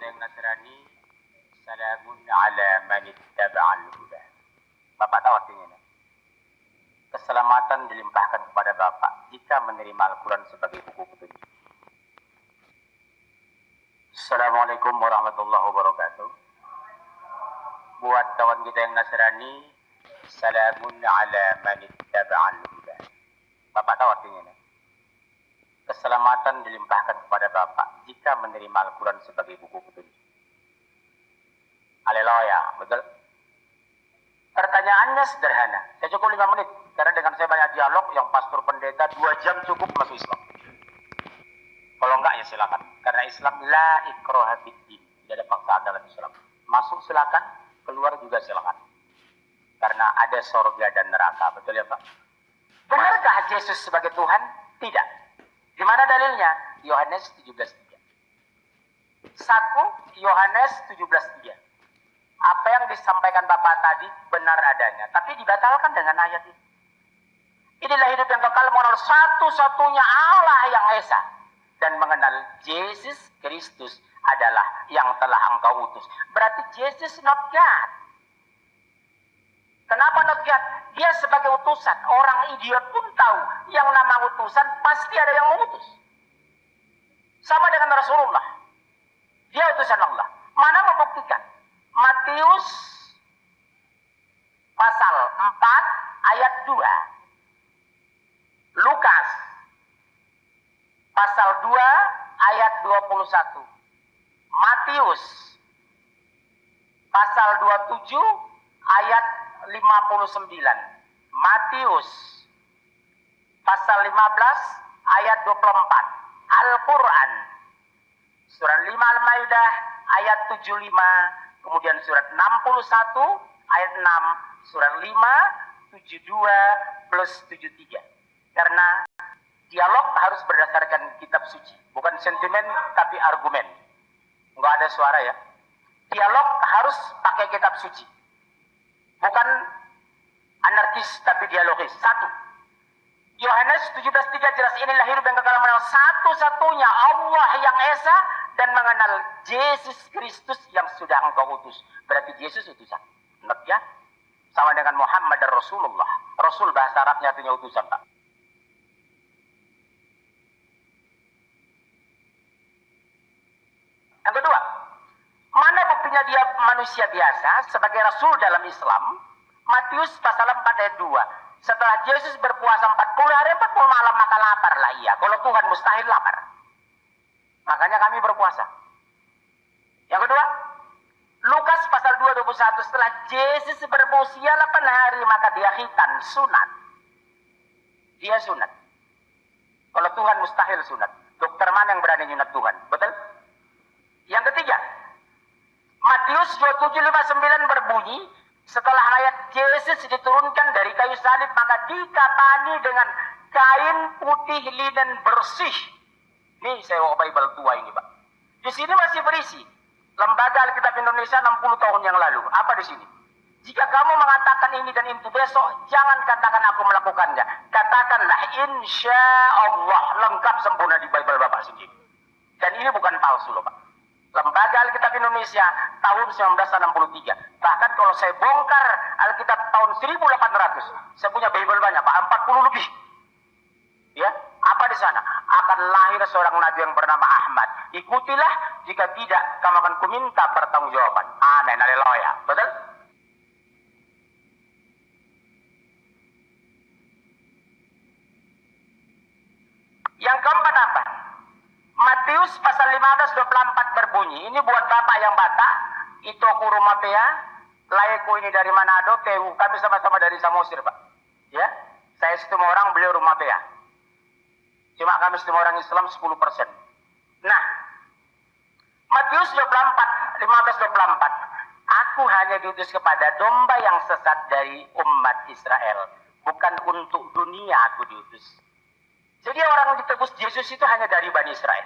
kita yang Nasrani, salamun ala man ittaba'al huda. Bapak tahu artinya ini? Keselamatan dilimpahkan kepada Bapak jika menerima Al-Quran sebagai buku petunjuk. Assalamualaikum warahmatullahi wabarakatuh. Buat kawan kita yang Nasrani, salamun ala man ittaba'al huda. Bapak tahu artinya ini? Keselamatan dilimpahkan kepada Bapak jika menerima Al-Quran sebagai buku petunjuk. Haleluya, betul? Pertanyaannya sederhana. Saya cukup 5 menit, karena dengan saya banyak dialog, yang pastor pendeta 2 jam cukup masuk Islam. Kalau enggak ya silakan. Karena Islam la ikraha fiddin, tidak ada paksaan dalam Islam. Masuk silakan, keluar juga silakan. Karena ada surga dan neraka, betul ya Pak? Benarkah Yesus sebagai Tuhan? Tidak. Di mana dalilnya? Yohanes 17:3. 1 Yohanes 17:3. Apa yang disampaikan Bapak tadi benar adanya, tapi dibatalkan dengan ayat ini. Inilah hidup yang kekal, mengenal satu-satunya Allah yang Esa dan mengenal Yesus Kristus adalah yang telah engkau utus. Berarti Yesus not God. Kenapa not God? Dia sebagai utusan. Orang idiot pun tahu yang nama utusan pasti ada yang mengutus. Sama dengan Rasulullah. Dia utusan Allah. Mana membuktikan? Matius pasal 4 ayat 2. Lukas pasal 2 ayat 21. Matius pasal 27 ayat 59. Matius pasal 15 ayat 24. Al-Quran surat 5 Al-Maidah ayat 75, kemudian surat 61 ayat 6, surat 5 72 plus 73. Karena dialog harus berdasarkan kitab suci, bukan sentimen tapi argumen. Enggak ada suara ya. Dialog harus pakai kitab suci, bukan anarkis tapi dialogis. 1 Yohanes 17:3 jelas, inilah hidup yang kekal, mengenal satu-satunya Allah yang Esa dan mengenal Yesus Kristus yang sudah engkau utus. Berarti Yesus utusan. Ingat ya? Sama dengan Muhammad dan Rasulullah. Rasul bahasa Arabnya artinya utusan, Pak. Yang kedua, mana buktinya dia manusia biasa sebagai Rasul dalam Islam? Matius pasal 4 ayat 2. Setelah Yesus berpuasa 40 hari 40 malam, maka lapar lah ia. Kalau Tuhan mustahil lapar. Makanya kami berpuasa. Yang kedua, Lukas pasal 2:21. Setelah Yesus berusia 8 hari, maka dia khitan, sunat. Dia sunat. Kalau Tuhan mustahil sunat. Dokter mana yang berani nyunat Tuhan? Betul? Yang ketiga, Matius 27:59 berbunyi, setelah mayat Yesus diturunkan dari kayu salib, maka dikapani dengan kain putih linen bersih. Nih saya bawa Bible tua ini Pak. Di sini masih berisi Lembaga Alkitab Indonesia 60 tahun yang lalu. Apa di sini? Jika kamu mengatakan ini dan itu besok, jangan katakan aku melakukannya. Katakanlah insya Allah, lengkap sempurna di Bible Bapak sendiri. Dan ini bukan palsu loh Pak. Lembaga Alkitab Indonesia tahun 1963. Bahkan kalau saya bongkar Alkitab tahun 1800, saya punya Bible banyak Pak, 40 lebih. Ya, apa di sana? Akan lahir seorang nabi yang bernama Ahmad. Ikutilah, jika tidak kamu akan kuminta pertanggungjawaban. Amin, haleluya. Betul? Yang keempat apa? Matius pasal 15:24 berbunyi, ini buat Bapak yang Batak, itu aku Rumapea, layakku ini dari Manado, Tewu, kami sama-sama dari Samosir Pak. Ya, saya setemu orang, beliau Rumapea. Cuma kami setemu orang Islam 10%. Nah, Matius 15:24, aku hanya diutus kepada domba yang sesat dari umat Israel, bukan untuk dunia aku diutus. Jadi orang yang ditebus Yesus itu hanya dari Bani Israel.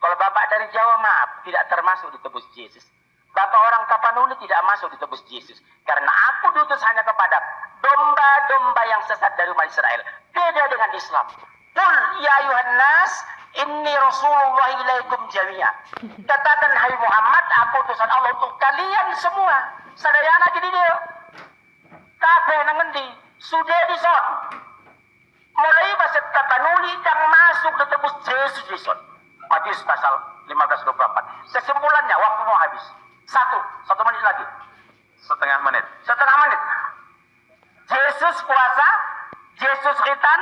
Kalau Bapak dari Jawa, maaf, tidak termasuk ditebus Yesus. Bapak orang Tapanuli tidak masuk ditebus Yesus. Karena aku diutus hanya kepada domba-domba yang sesat dari umat Israel. Beda dengan Islam. Qul ya ayuhan nas Inni Rasulullah ilaikum jami'a. Katakan, hai Muhammad, aku utusan Allah untuk kalian semua. Sadayana gini dia. Kabeh nangendi sudah dison. Mulai bahasa tatanuli yang masuk ke tebus Yesus dison. Matius pasal 15:24. Kesimpulannya waktu mau habis. Satu menit lagi. Setengah menit. Setengah menit. Yesus puasa, Yesus khitan,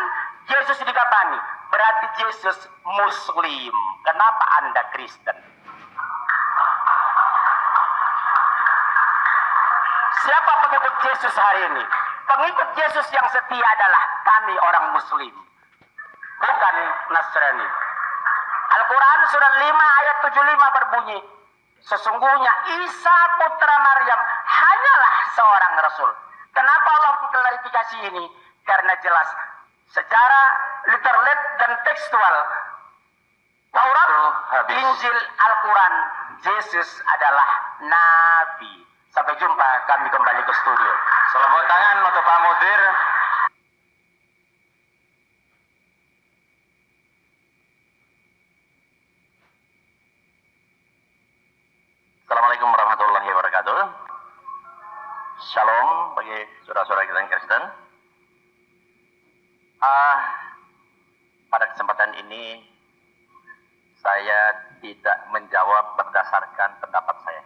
Yesus dikapani. Berarti Yesus Muslim. Kenapa Anda Kristen? Siapa pengikut Yesus hari ini? Pengikut Yesus yang setia adalah kami orang Muslim, bukan Nasrani. Al-Quran surat 5 ayat 75 berbunyi, sesungguhnya Isa putra Maryam hanyalah seorang rasul. Kenapa Allah mengklarifikasi ini? Karena jelas secara literal dan tekstual Taurat, Injil, Al-Quran, Yesus adalah Nabi. Sampai jumpa, kami kembali ke studio. Selamat tangan untuk Pak Mudir. Assalamualaikum warahmatullahi wabarakatuh. Shalom bagi saudara-saudara kita yang Kristen. Pada kesempatan ini saya tidak menjawab berdasarkan pendapat saya.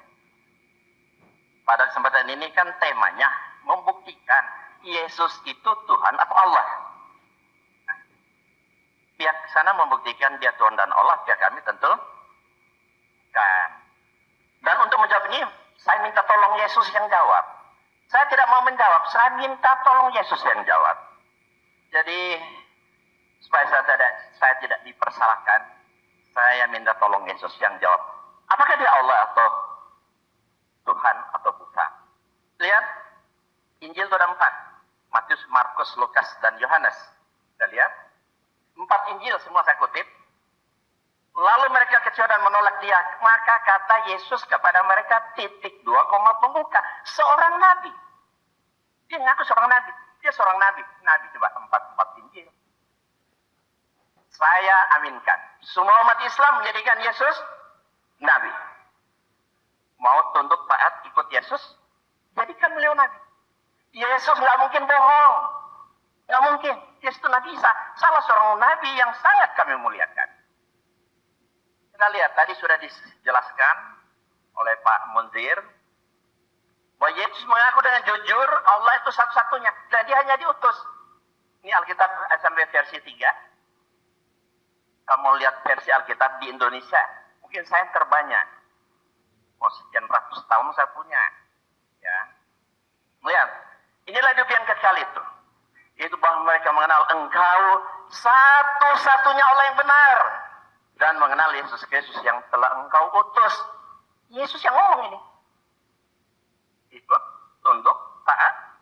Pada kesempatan ini kan temanya membuktikan Yesus itu Tuhan atau Allah. Pihak sana membuktikan dia Tuhan dan Allah, pihak kami tentu kan. Dan untuk menjawab ini, saya minta tolong Yesus yang jawab. Saya tidak mau menjawab, saya minta tolong Yesus yang jawab. Jadi supaya saya tidak dipersalahkan, saya minta tolong Yesus yang jawab. Apakah dia Allah atau Tuhan atau bukan? Lihat, Injil itu ada 4. Matius, Markus, Lukas, dan Yohanes. Kita lihat. 4 Injil semua saya kutip. Lalu mereka kecewa dan menolak dia. Maka kata Yesus kepada mereka, titik 2, pembuka. Seorang nabi. Dia ngaku seorang nabi. Dia seorang nabi. Nabi coba 4 Injil. Saya aminkan. Semua umat Islam menjadikan Yesus nabi. Mau tunduk taat ikut Yesus, jadikan beliau nabi. Yesus nggak mungkin bohong, nggak mungkin. Yesus itu Nabi Isa, salah seorang nabi yang sangat kami muliakan. Kita lihat tadi sudah dijelaskan oleh Pak Munzir bahwa Yesus mengaku dengan jujur Allah itu satu-satunya dan dia hanya diutus. Ini Alkitab sampai versi 3. Kamu lihat versi Alkitab di Indonesia, mungkin saya terbanyak. Sekian ratus tahun saya punya, ya. Lihat, inilah hidup yang kekal itu. Yaitu bahwa mereka mengenal Engkau satu-satunya Allah yang benar dan mengenal Yesus Kristus yang telah Engkau utus. Yesus yang ngomong ini. Ikut, tunduk, taat.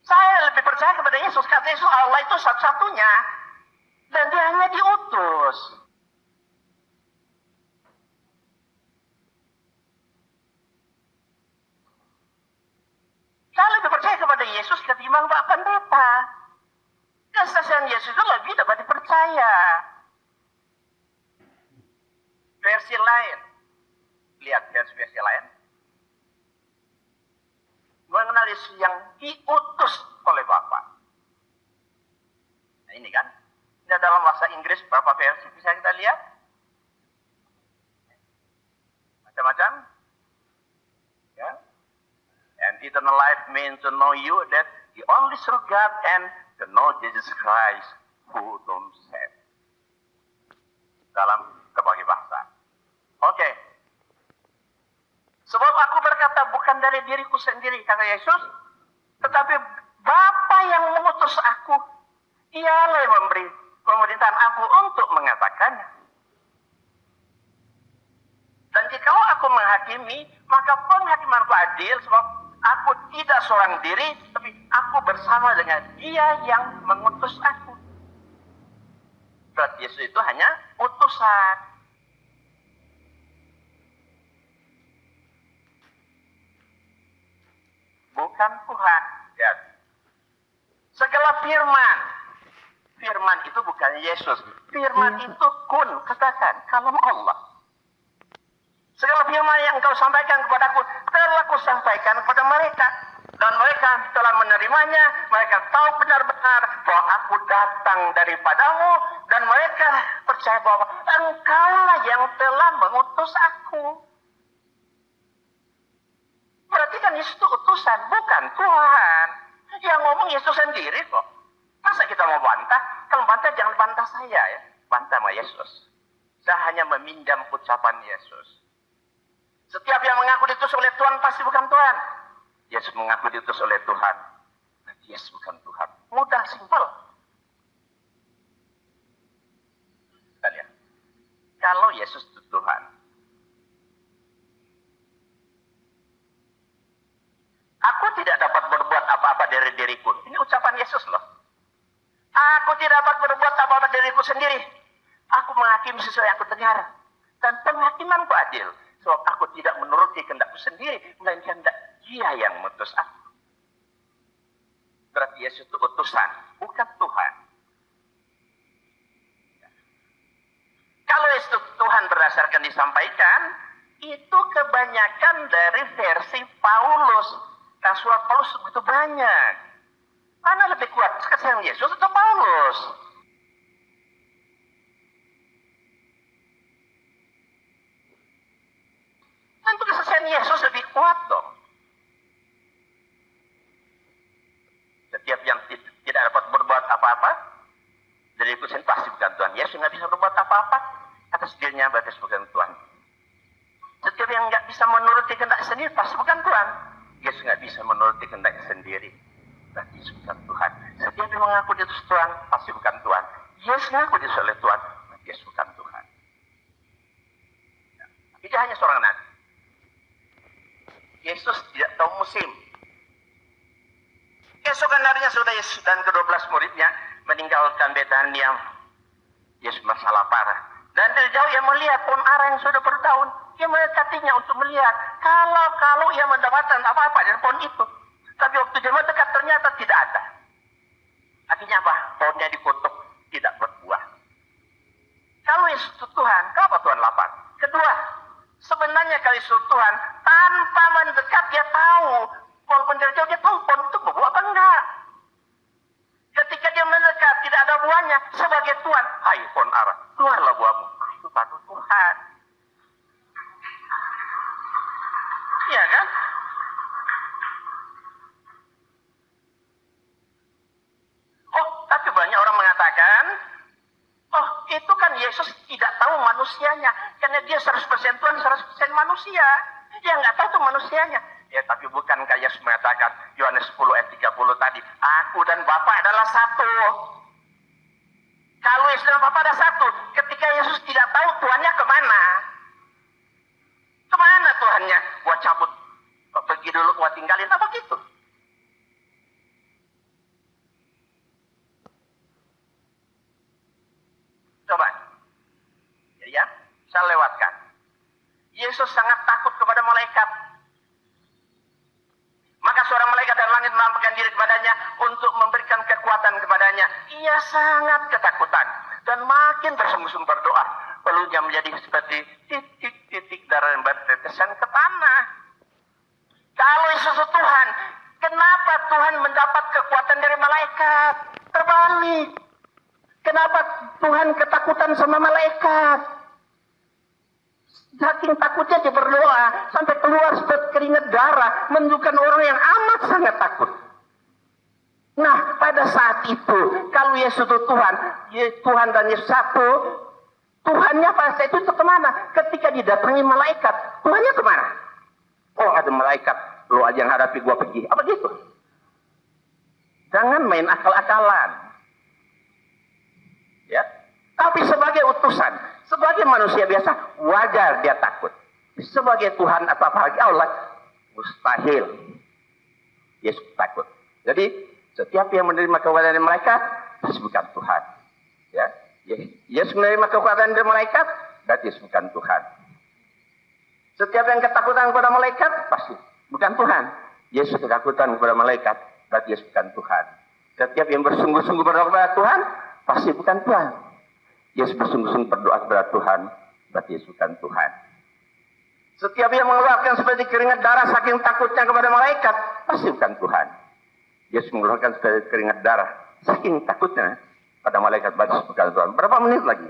Saya lebih percaya kepada Yesus. Kata Yesus, Allah itu satu-satunya dan dia hanya diutus. Saya lebih percaya kepada Yesus ketimbang Pak Pendeta. Kesaksian Yesus itu lebih dapat dipercaya. Versi lain. Lihat versi lain. Mengenal Yesus yang diutus oleh Bapa. Nah ini kan. Ini dalam bahasa Inggris berapa versi bisa kita lihat? Macam-macam. Ya. And eternal life means to know you, that the only true God, and to know Jesus Christ, who don't save. Dalam berbagai bahasa. Oke. Sebab aku berkata bukan dari diriku sendiri, kata Yesus, tetapi Bapa yang mengutus aku, dialah yang memberi pemerintahan aku untuk mengatakannya. Dan jika aku menghakimi, maka penghakimanku adil, sebab aku tidak seorang diri, tapi aku bersama dengan Dia yang mengutus aku. Berarti Yesus itu hanya utusan. Bukan Tuhan. Ya. Segala firman Firman itu bukan Yesus. Firman itu kun, katakan, kalam Allah. Segala firman yang engkau sampaikan kepadaku, telah kusampaikan kepada mereka. Dan mereka telah menerimanya, mereka tahu benar-benar bahwa aku datang daripadamu, dan mereka percaya bahwa engkaulah yang telah mengutus aku. Berarti kan Yesus itu utusan, bukan Tuhan. Yang ngomong Yesus sendiri kok. Masa kita mau bantah? Kalau bantah jangan bantah saya ya. Bantah sama Yesus. Saya hanya meminjam ucapan Yesus. Setiap yang mengaku diutus oleh Tuhan pasti bukan Tuhan. Yesus mengaku diutus oleh Tuhan. Yesus bukan Tuhan. Mudah, simpel. Kalian, kalau Yesus itu Tuhan, aku tidak dapat berbuat apa-apa dari diriku. Ini ucapan Yesus loh. Aku tidak dapat berbuat apa-apa diriku sendiri. Aku menghakimi sesuai yang aku dengar. Dan penghakimanku adil. Sebab aku tidak menuruti kehendakku sendiri. Melainkan kehendak Dia yang mengutus aku. Berarti Yesus itu utusan. Bukan Tuhan. Kalau Yesus Tuhan berdasarkan disampaikan. Itu kebanyakan dari versi Paulus. Nah, surat Paulus begitu banyak. Mana lebih kuat, kesaksian Yesus atau Paulus? Tentu kesaksian Yesus lebih kuat dong. Setiap yang tidak dapat berbuat apa-apa, dari ikutin pasti bukan Tuhan. Yesus nggak bisa berbuat apa-apa atas dirinya, berarti bukan Tuhan. Setiap yang nggak bisa menuruti kehendak sendiri, pasti bukan Tuhan. Yesus nggak bisa menuruti kehendak sendiri, berarti Yesus bukan Tuhan. Setiap yang mengaku dia itu Tuhan, pasti bukan Tuhan. Yesus mengaku dia oleh Tuhan, berarti Yesus bukan Tuhan. Tapi dia hanya seorang nabi. Yesus tidak tahu musim. Keesokan harinya sudah Yesus dan ke-12 muridnya meninggalkan Betania. Yesus merasa lapar. Dan dari jauh ia melihat pohon ara yang sudah berdaun. Ia mendekatinya untuk melihat. Kalau ia mendapatkan apa-apa dari pohon itu. Tapi waktu dia mendekat ternyata tidak ada. Artinya apa? Pohonnya dikutuk, tidak berbuah. Kalau Yesus itu Tuhan, kenapa Tuhan lapar? Kedua, sebenarnya kalau Yesus Tuhan, tanpa mendekat dia tahu. Walaupun dari jauh dia tahu pohon itu berbuah apa enggak. Ketika dia mendekat tidak ada buahnya, sebagai Tuhan, hai pohon ara, keluarlah buahmu. Itu baru Tuhan. Iya kan? Oh, tapi banyak orang mengatakan, oh itu kan Yesus tidak tahu manusianya. Karena dia 100% Tuhan, 100% manusia. Dia nggak tahu tuh manusianya. Ya, tapi bukankah Yesus mengatakan, Yohanes 10 ayat 30 tadi, aku dan Bapa adalah satu. Kalau Yesus dan Bapa ada satu, ketika Yesus tidak tahu Tuhannya kemana? Kemana Tuhannya? Gua cabut, pergi dulu, gua tinggalin, apa gitu? Coba. Jadi ya, saya lewatkan. Yesus sangat takut kepada malaikat. Maka seorang malaikat dari langit menampakkan diri kepadanya untuk memberikan kekuatan kepadanya. Ia sangat ketakutan dan makin tersungguh-sungguh berdoa. Peluknya menjadi seperti titik-titik darah yang bertetesan ke tanah. Kalau Yesus Tuhan, kenapa Tuhan mendapat kekuatan dari malaikat? Terbalik. Kenapa Tuhan ketakutan sama malaikat? Saking takutnya dia berdoa sampai keluar seperti keringat darah, menunjukkan orang yang amat sangat takut. Nah, pada saat itu, kalau Yesus itu Tuhan dan Yesus satu, Tuhannya pada saat itu kemana? Ketika didatangi malaikat, Tuhannya kemana? Oh, ada malaikat, lo aja yang hadapi, gua pergi. Apa gitu? Jangan main akal-akalan. Ya. Tapi sebagai utusan, sebagai manusia biasa, wajar dia takut. Sebagai Tuhan atau apalagi Allah, mustahil. Yesus takut. Jadi, setiap yang menerima kekuatan dari malaikat, pasti bukan Tuhan. Ya, Yesus menerima kekuatan dari malaikat, berarti Yesus bukan Tuhan. Setiap yang ketakutan kepada malaikat, pasti bukan Tuhan. Yesus ketakutan kepada malaikat, berarti Yesus bukan Tuhan. Setiap yang bersungguh-sungguh berdoa kepada Tuhan, pasti bukan Tuhan. Yesus bersungguh-sungguh berdoa kepada Tuhan, berarti Yesus bukan Tuhan. Setiap yang mengeluarkan seperti keringat darah saking takutnya kepada malaikat, pasti bukan Tuhan. Yesus mengeluarkan seperti keringat darah saking takutnya pada malaikat, pasti bukan Tuhan. Berapa menit lagi?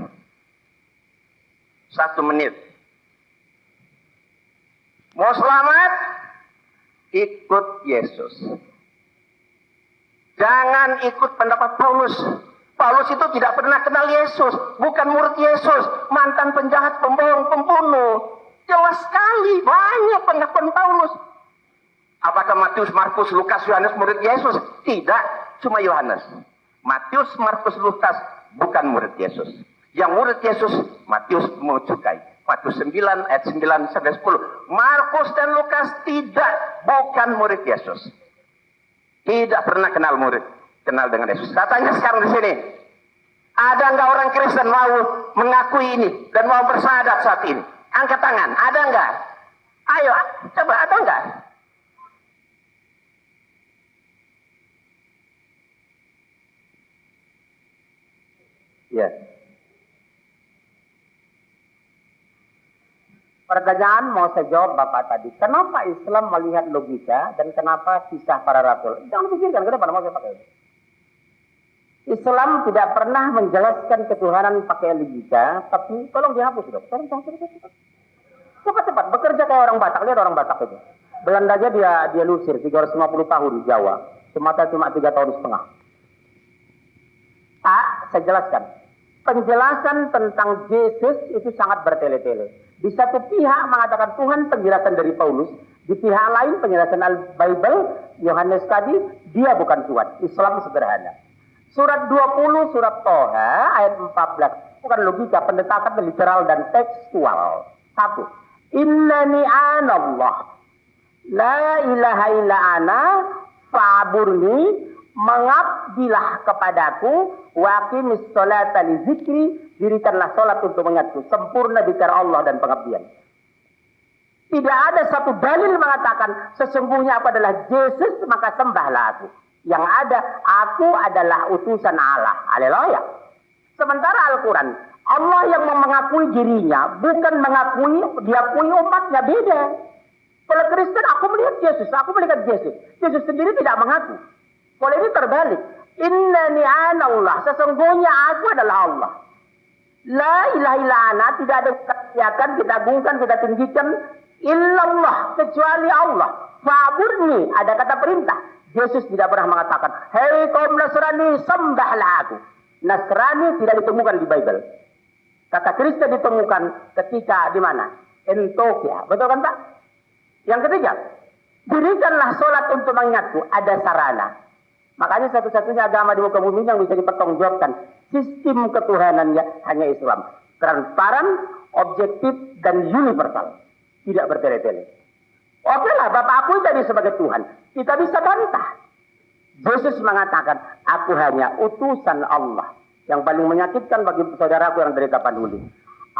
1 menit. Mau selamat? Ikut Yesus. Jangan ikut pendapat Paulus. Paulus itu tidak pernah kenal Yesus, bukan murid Yesus, mantan penjahat, pembohong, pembunuh. Jelas sekali, banyak pengakuan Paulus. Apakah Matius, Markus, Lukas, Yohanes murid Yesus? Tidak, cuma Yohanes. Matius, Markus, Lukas bukan murid Yesus. Yang murid Yesus, Matius menyukai. Matius 9 ayat 9 sampai 10. Markus dan Lukas tidak, bukan murid Yesus. Tidak pernah kenal dengan Yesus. Katanya sekarang di sini, ada nggak orang Kristen mau mengakui ini dan mau bersyahadat saat ini? Angkat tangan, ada nggak? Ayo, coba, ada nggak? Ya. Pertanyaan mau saya jawab Bapak tadi. Kenapa Islam melihat logika dan kenapa kisah para rasul? Jangan pikirkan, kenapa mau saya pakai? Islam tidak pernah menjelaskan ketuhanan pakai logika, tapi tolong dihapus dong. Tolong. Cepat. Bekerja kayak orang Batak, lihat orang Batak itu. Belanda aja dia lusir 350 tahun di Jawa. Sumatera cuma 3,5 tahun. Saya jelaskan. Penjelasan tentang Yesus itu sangat bertele-tele. Di satu pihak mengatakan Tuhan, penjelasan dari Paulus. Di pihak lain penjelasan Al-Bible, Yohanes tadi, dia bukan Tuhan. Islam sederhana. Surat 20, surat Toha, ayat 14. Bukan logika, pendekatan literal dan tekstual. 1. Innani anallah. La ilaha illa ana fa'burni. Mengabdilah kepadaku, waqimis sholata li zikri, dirikanlah sholat untuk mengingatku. Sempurna bicara Allah dan pengabdian. Tidak ada satu dalil mengatakan sesungguhnya aku adalah Yesus, maka sembahlah aku. Yang ada, aku adalah utusan Allah. Haleluya. Sementara Al-Quran, Allah yang mengakui dirinya, bukan diakui umatnya, beda. Kalau Kristen, aku melihat Yesus, aku melihat Yesus. Yesus sendiri tidak mengaku. Kalau ini terbalik. Innani anallah. Sesungguhnya aku adalah Allah. La ilaha illa ana. Tidak ada kegiatan, kita agungkan, kita tinggikan. Illallah. Kecuali Allah. Fa'burni. Ada kata perintah. Yesus tidak pernah mengatakan, hei kaum Nasrani, sembahlah aku. Nasrani tidak ditemukan di Bible. Kata Kristen ditemukan ketika di mana? Antioquia. Betul kan Pak? Yang ketiga, dirikanlah sholat untuk mengingatku. Ada sarana. Makanya satu-satunya agama di muka bumi yang bisa dipertanggungjawabkan sistem ketuhanannya hanya Islam. Transparan, objektif, dan universal. Tidak bertele-tele. Oke lah, Bapak akui tadi sebagai Tuhan. Kita bisa bantah. Yesus mengatakan, aku hanya utusan Allah. Yang paling menyakitkan bagi saudaraku yang dari kapan dulu.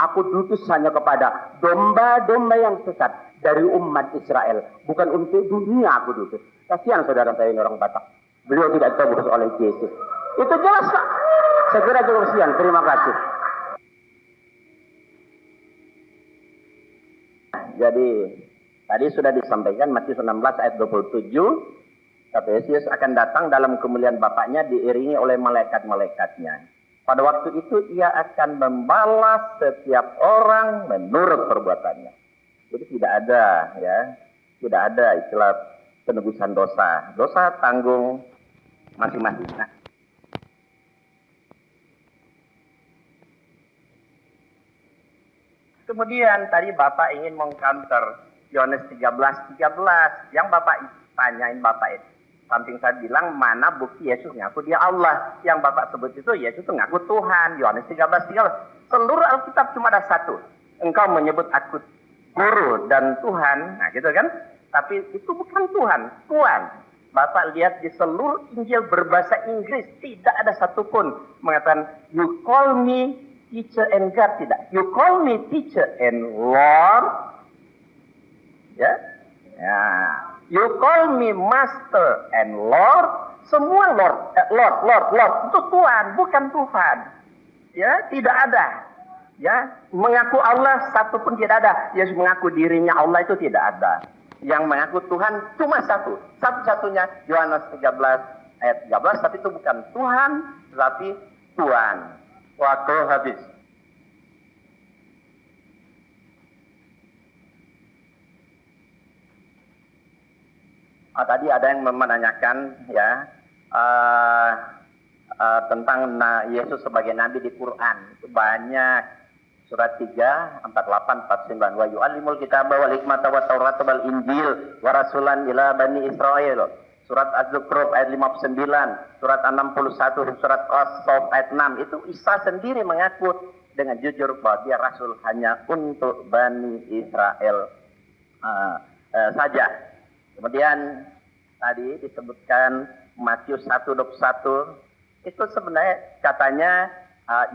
Aku diutus hanya kepada domba-domba yang sesat dari umat Israel. Bukan untuk dunia aku diutus. Kasihan saudara saya ini orang Batak. Beliau tidak terurus oleh Yesus. Itu jelas Pak. Saya kira cukup sekian. Terima kasih. Jadi tadi sudah disampaikan Matius 16 ayat 27. Kata Yesus akan datang dalam kemuliaan Bapaknya diiringi oleh malaikat-malaikatnya. Pada waktu itu ia akan membalas setiap orang menurut perbuatannya. Jadi tidak ada istilah penebusan dosa. Dosa tanggung masing-masing. Nah. Kemudian tadi Bapak ingin mengcounter Yohanes 13:13 yang Bapak tanyain Bapak itu. Samping saya bilang mana bukti Yesus ngaku dia Allah. Yang Bapak sebut itu Yesus itu ngaku Tuhan. Yohanes 13:13. Seluruh Alkitab cuma ada satu. Engkau menyebut aku Guru dan Tuhan. Nah gitu kan. Tapi itu bukan Tuhan. Tuhan. Bapak lihat di seluruh Injil berbahasa Inggris. Tidak ada satupun mengatakan you call me teacher and God. Tidak. You call me teacher and Lord. Ya. You call me master and Lord. Semua Lord itu Tuhan, bukan Tuhan. Ya, tidak ada. Ya, mengaku Allah satu pun tidak ada. Yesus mengaku dirinya Allah itu tidak ada. Yang mengaku Tuhan cuma satu. Satu-satunya Yohanes 13 ayat 13, tapi itu bukan Tuhan, tetapi Tuhan. Waktu habis. Tadi ada yang menanyakan ya tentang Yesus sebagai nabi di Quran. Itu banyak. Surat 3, 48, 49. Wa yu'allimul kitaba wal hikmata wat taurata wal injil wa rasulan ila bani Israel. Surat Az-Zukhruf ayat 59, surat 61, surat As-Saff ayat 6. Itu Isa sendiri mengaku dengan jujur bahwa dia rasul hanya untuk Bani Israel saja. Kemudian tadi disebutkan Matius 1:21, itu sebenarnya katanya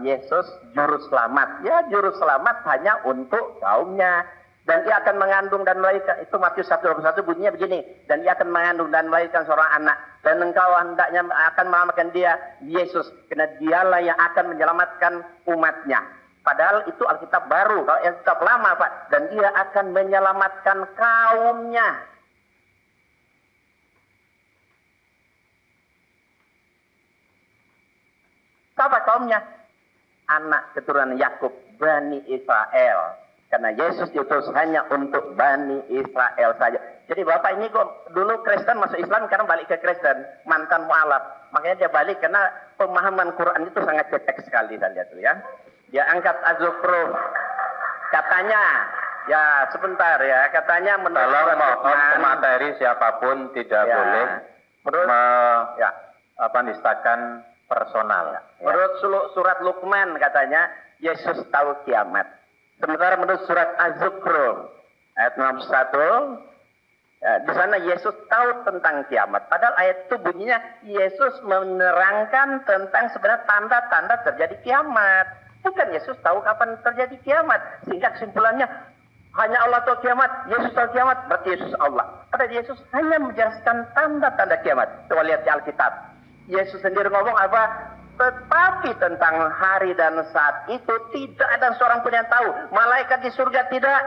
Yesus juru selamat. Ya, juru selamat hanya untuk kaumnya. Dan ia akan mengandung dan melahirkan, itu Matius 1:21 bunyinya begini, dan ia akan mengandung dan melahirkan seorang anak, dan engkau hendaknya akan menamakan dia Yesus, karena dialah yang akan menyelamatkan umatnya. Padahal itu Alkitab baru, kalau Alkitab lama Pak, dan dia akan menyelamatkan kaumnya. Siapa kaumnya? Anak keturunan Yakub, Bani Israel. Karena Yesus diutus hanya untuk Bani Israel saja. Jadi Bapak ini kok dulu Kristen masuk Islam, karena balik ke Kristen, mantan mualaf. Makanya dia balik karena pemahaman Quran itu sangat cetek sekali saya lihat tuh ya. Dia angkat Az-Zukhruf. Katanya, ya sebentar ya, katanya menurut kalau mohon Luqman, materi siapapun tidak ya, boleh menurut ya, nistakan personal. menurut surat Luqman katanya Yesus tahu kiamat. Sementara menurut surat Az-Zukhruf ayat 61, ya, di sana Yesus tahu tentang kiamat. Padahal ayat itu bunyinya Yesus menerangkan tentang sebenarnya tanda-tanda terjadi kiamat. Bukan Yesus tahu kapan terjadi kiamat. Sehingga kesimpulannya hanya Allah tahu kiamat, Yesus tahu kiamat, berarti Yesus Allah. Padahal Yesus hanya menjelaskan tanda-tanda kiamat. Coba lihat di Alkitab. Yesus sendiri ngomong apa? Tetapi tentang hari dan saat itu tidak ada seorang pun yang tahu. Malaikat di surga tidak,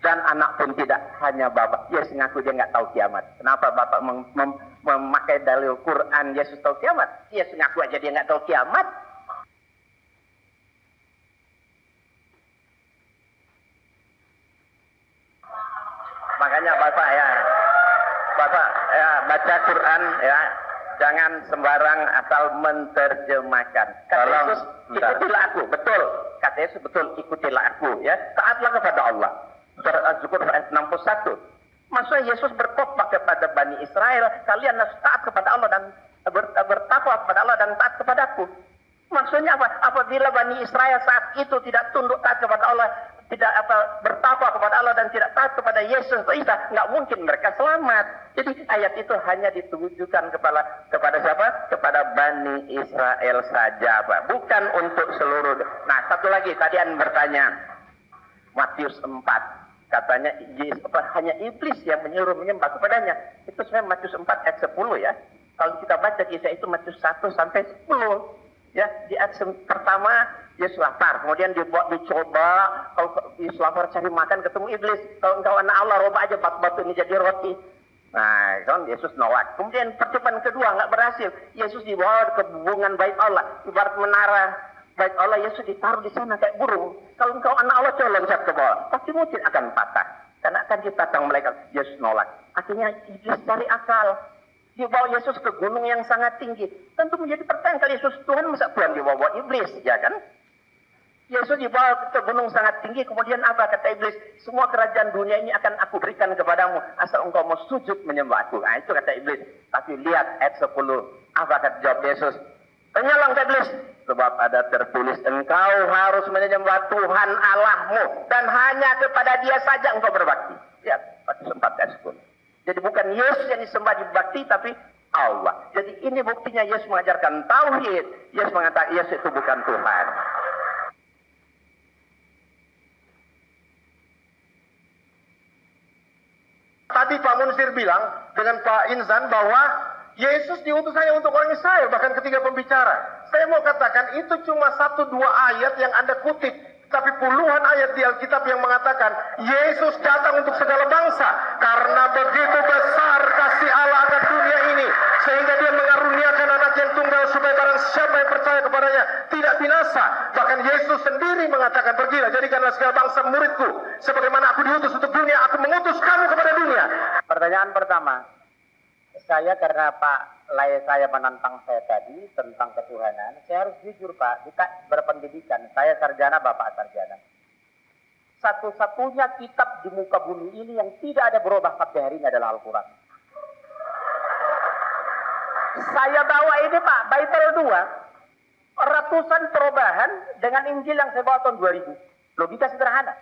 dan anak pun tidak. Hanya Bapa. Yesus ngaku dia nggak tahu kiamat. Kenapa Bapak memakai dalil Quran Yesus tahu kiamat? Yesus ngaku aja dia nggak tahu kiamat. Makanya Bapak ya baca Quran ya. Jangan sembarang asal menerjemahkan. Kata Tolong, Yesus, ikutilah aku. Betul. Kata Yesus, betul, ikutilah aku. Ya, taatlah kepada Allah. Surat Az-Zukhruf ayat 61. Maksudnya Yesus berkhotbah kepada Bani Israel, kalian harus taat kepada Allah dan bertakwa kepada Allah dan taat kepadaku. Maksudnya apa? Apabila Bani Israel saat itu tidak tunduk taat kepada Allah, tidak bertakwa kepada Allah dan tidak taat kepada Yesus atau Isa, nggak mungkin mereka selamat. Jadi ayat itu hanya ditujukan kepada siapa? Kepada Bani Israel saja, Pak. Bukan untuk seluruh. Nah, satu lagi tadi Anda bertanya, Matius 4. Katanya hanya iblis yang menyembah kepadanya. Itu sebenarnya Matius 4 ayat 10 ya. Kalau kita baca kisah itu Matius 1 sampai 10. Ya, di ayat pertama Yesus lapar, kemudian dicoba, kalau Yesus lapar cari makan ketemu iblis, kalau engkau anak Allah robah aja batu ini jadi roti. Nah, kan Yesus nolak. Kemudian percobaan kedua nggak berhasil, Yesus dibawa ke hubungan bait Allah, ibarat menara bait Allah, Yesus ditaruh di sana kayak burung. Kalau engkau anak Allah coba loncat ke bawah, pasti mungkin akan patah, karena akan ditantang malaikat. Yesus nolak. Akhirnya iblis cari akal. Dia bawa Yesus ke gunung yang sangat tinggi. Tentu menjadi pertanyaan, kalau Yesus Tuhan, masa Tuhan dibawa iblis, ya kan? Yesus dibawa ke gunung sangat tinggi, kemudian apa kata iblis? Semua kerajaan dunia ini akan aku berikan kepadamu, asal engkau mau sujud menyembah aku. Nah, itu kata iblis. Tapi lihat ayat 10, apa kata jawab Yesus? Penyalang kata iblis, sebab ada tertulis, engkau harus menyembah Tuhan Allahmu, dan hanya kepada dia saja engkau berbakti. Lihat, Matius 4 ayat 10. Jadi bukan Yesus yang disembah dibakti, tapi Allah. Jadi ini buktinya Yesus mengajarkan tauhid. Yesus mengatakan Yesus itu bukan Tuhan. Tadi Pak Munsir bilang dengan Pak Insan bahwa Yesus diutus hanya untuk orang Israel, bahkan ketika pembicara. Saya mau katakan itu cuma 1-2 ayat yang Anda kutip. Tapi puluhan ayat di Alkitab yang mengatakan Yesus datang untuk segala bangsa. Karena begitu besar kasih Allah akan dunia ini, sehingga dia mengaruniakan anak yang tunggal supaya barang siapa yang percaya kepadanya tidak binasa. Bahkan Yesus sendiri mengatakan, pergilah jadikanlah segala bangsa muridku. Sebagaimana aku diutus untuk dunia, aku mengutus kamu kepada dunia. Pertanyaan pertama, saya karena Pak Lai saya menantang saya tadi tentang ketuhanan, saya harus jujur Pak, kita berpendidikan, saya sarjana, Bapak sarjana. Satu-satunya kitab di muka bumi ini yang tidak ada berubah sampai hari ini adalah Al-Quran. Saya bawa ini Pak, Bible 2, ratusan perubahan dengan Injil yang saya bawa tahun 2000. Logika sederhana.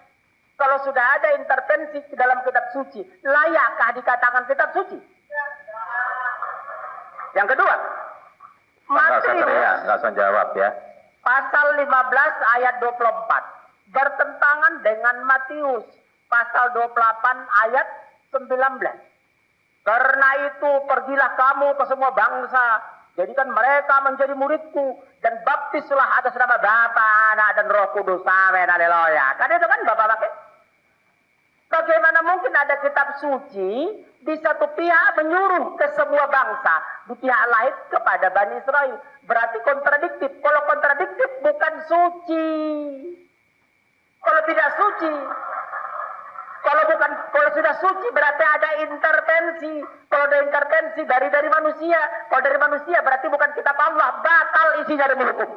Kalau sudah ada intervensi di dalam kitab suci, layakkah dikatakan kitab suci? Yang kedua, Nggak usah teriak, nggak usah jawab ya. pasal 15 ayat 24 bertentangan dengan Matius pasal 28 ayat 19. Karena itu pergilah kamu ke semua bangsa, jadikan mereka menjadi muridku, dan baptislah atas nama Bapa, Anak, dan Roh Kudus. Amin, haleluya. Kan itu kan Bapak pakai. Bagaimana mungkin ada kitab suci di satu pihak menyuruh ke semua bangsa, di pihak lain kepada Bani Israel? Berarti kontradiktif. Kalau kontradiktif bukan suci. Kalau tidak suci, kalau sudah suci berarti ada intervensi. Kalau ada intervensi dari manusia, kalau dari manusia berarti bukan kitab Allah, batal isinya demi hukum.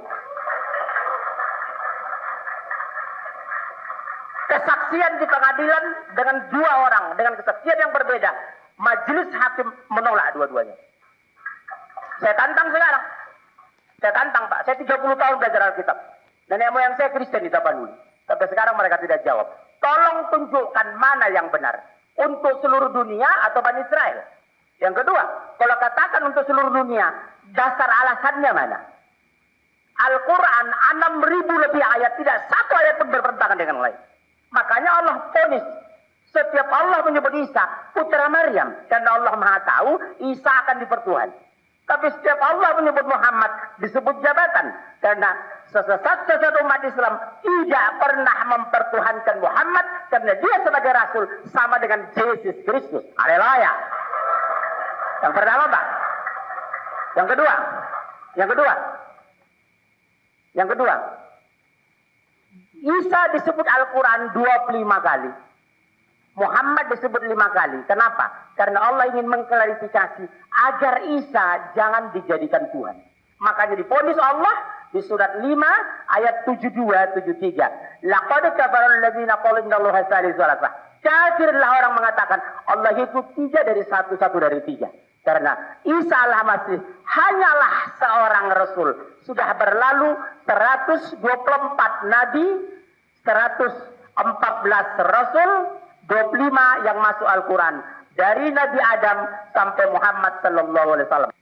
Kesaksian di pengadilan dengan 2 orang dengan kesaksian yang berbeda, majelis hakim menolak dua-duanya. Saya tantang sekarang. Saya tantang Pak, saya 30 tahun belajar Alkitab. Nenek moyang saya Kristen di Tapanuli. Sampai sekarang mereka tidak jawab. Tolong tunjukkan mana yang benar. Untuk seluruh dunia atau Bani Israel. Yang kedua, kalau katakan untuk seluruh dunia, dasar alasannya mana? Al-Quran 6.000 lebih ayat, tidak satu ayat pun bertentangan dengan lain. Makanya Allah vonis. Setiap Allah menyebut Isa putra Maryam, karena Allah Maha tahu Isa akan dipertuhan. Tapi setiap Allah menyebut Muhammad disebut jabatan, karena sesat umat Islam tidak pernah mempertuhankan Muhammad, karena dia sebagai Rasul sama dengan Yesus Kristus. Haleluya. Yang pertama Pak. Yang kedua. Isa disebut Al-Quran 25 kali. Muhammad disebut 5 kali. Kenapa? Karena Allah ingin mengklarifikasi agar Isa jangan dijadikan Tuhan. Makanya divonis Allah di surat 5 ayat 72-73. Laqad kafara alladziina qalu innallaha salisu salasah. Kafirlah orang mengatakan Allah itu 3 dari 1 dari 3. Karena Isa al-Masih hanyalah seorang Rasul. Sudah berlalu 124 Nabi, 114 Rasul, 25 yang masuk Al-Quran. Dari Nabi Adam sampai Muhammad sallallahu alaihi wasallam.